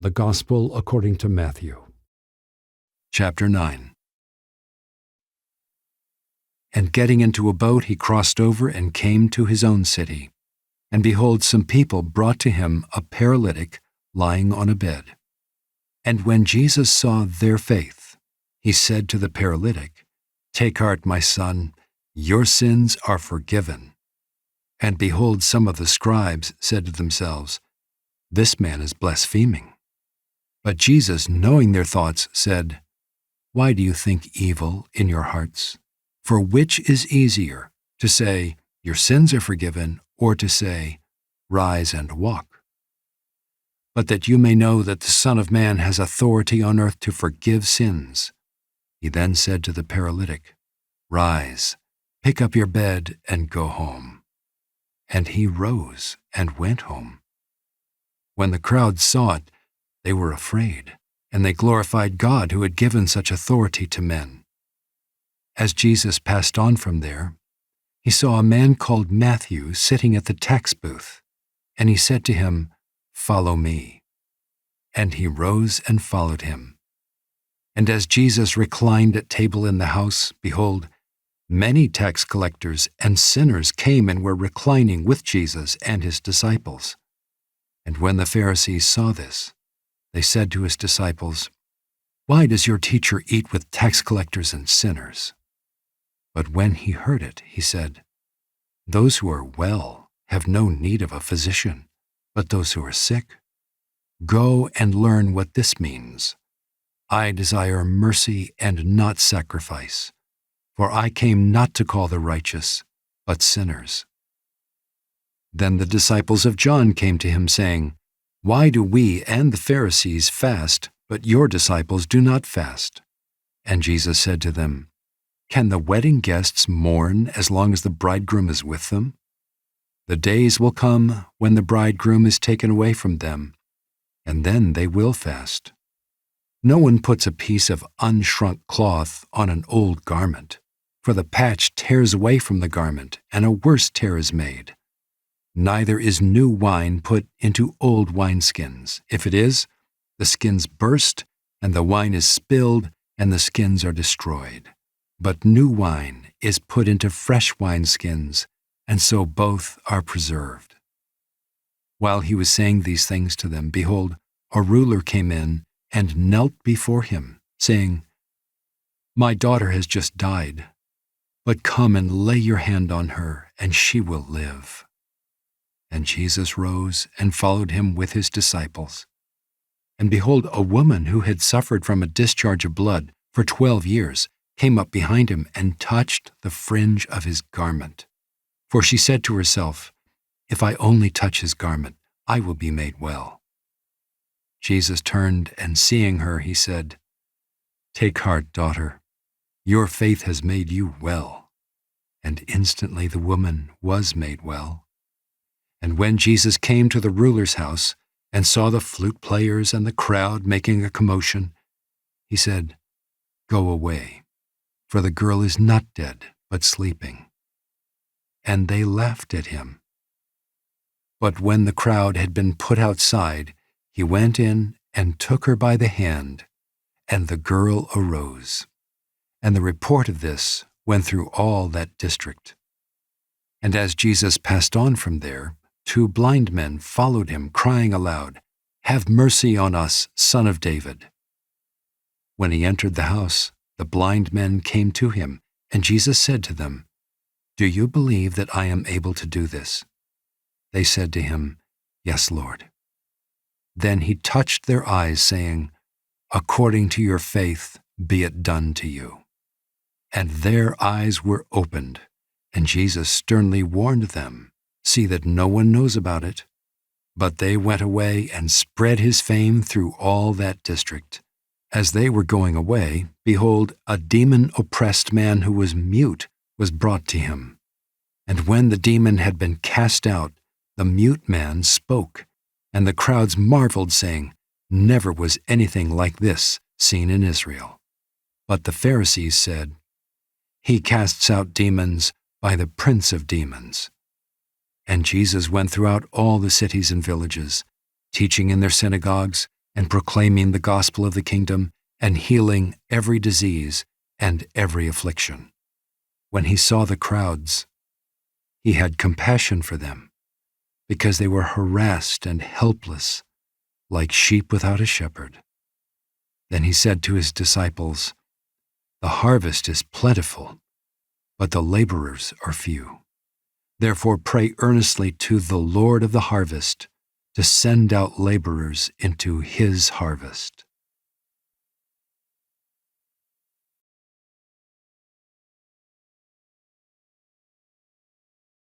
The Gospel according to Matthew. Chapter 9. And getting into a boat, he crossed over and came to his own city. And behold, some people brought to him a paralytic lying on a bed. And when Jesus saw their faith, he said to the paralytic, "Take heart, my son, your sins are forgiven." And behold, some of the scribes said to themselves, "This man is blaspheming." But Jesus, knowing their thoughts, said, "Why do you think evil in your hearts? For which is easier, to say, 'Your sins are forgiven,' or to say, 'Rise and walk'? But that you may know that the Son of Man has authority on earth to forgive sins." He then said to the paralytic, "Rise, pick up your bed and go home." And he rose and went home. When the crowd saw it, they were afraid, and they glorified God who had given such authority to men. As Jesus passed on from there, he saw a man called Matthew sitting at the tax booth, and he said to him, "Follow me." And he rose and followed him. And as Jesus reclined at table in the house, behold, many tax collectors and sinners came and were reclining with Jesus and his disciples. And when the Pharisees saw this, they said to his disciples, "Why does your teacher eat with tax collectors and sinners?" But when he heard it, he said, "Those who are well have no need of a physician, but those who are sick. Go and learn what this means. I desire mercy and not sacrifice, for I came not to call the righteous, but sinners." Then the disciples of John came to him, saying, "Why do we and the Pharisees fast, but your disciples do not fast?" And Jesus said to them, "Can the wedding guests mourn as long as the bridegroom is with them? The days will come when the bridegroom is taken away from them, and then they will fast. No one puts a piece of unshrunk cloth on an old garment, for the patch tears away from the garment, and a worse tear is made. Neither is new wine put into old wineskins. If it is, the skins burst, and the wine is spilled, and the skins are destroyed. But new wine is put into fresh wineskins, and so both are preserved." While he was saying these things to them, behold, a ruler came in and knelt before him, saying, "My daughter has just died, but come and lay your hand on her, and she will live." And Jesus rose and followed him with his disciples. And behold, a woman who had suffered from a discharge of blood for 12 years came up behind him and touched the fringe of his garment. For she said to herself, "If I only touch his garment, I will be made well." Jesus turned, and seeing her, he said, "Take heart, daughter, your faith has made you well." And instantly the woman was made well. And when Jesus came to the ruler's house and saw the flute players and the crowd making a commotion, he said, "Go away, for the girl is not dead, but sleeping." And they laughed at him. But when the crowd had been put outside, he went in and took her by the hand, and the girl arose. And the report of this went through all that district. And as Jesus passed on from there, 2 blind men followed him, crying aloud, "Have mercy on us, Son of David." When he entered the house, the blind men came to him, and Jesus said to them, "Do you believe that I am able to do this?" They said to him, "Yes, Lord." Then he touched their eyes, saying, "According to your faith be it done to you." And their eyes were opened, and Jesus sternly warned them, "See that no one knows about it." But they went away and spread his fame through all that district. As they were going away, behold, a demon-oppressed man who was mute was brought to him. And when the demon had been cast out, the mute man spoke, and the crowds marveled, saying, "Never was anything like this seen in Israel." But the Pharisees said, "He casts out demons by the prince of demons." And Jesus went throughout all the cities and villages, teaching in their synagogues and proclaiming the gospel of the kingdom and healing every disease and every affliction. When he saw the crowds, he had compassion for them, because they were harassed and helpless, like sheep without a shepherd. Then he said to his disciples, "The harvest is plentiful, but the laborers are few. Therefore pray earnestly to the Lord of the harvest to send out laborers into his harvest."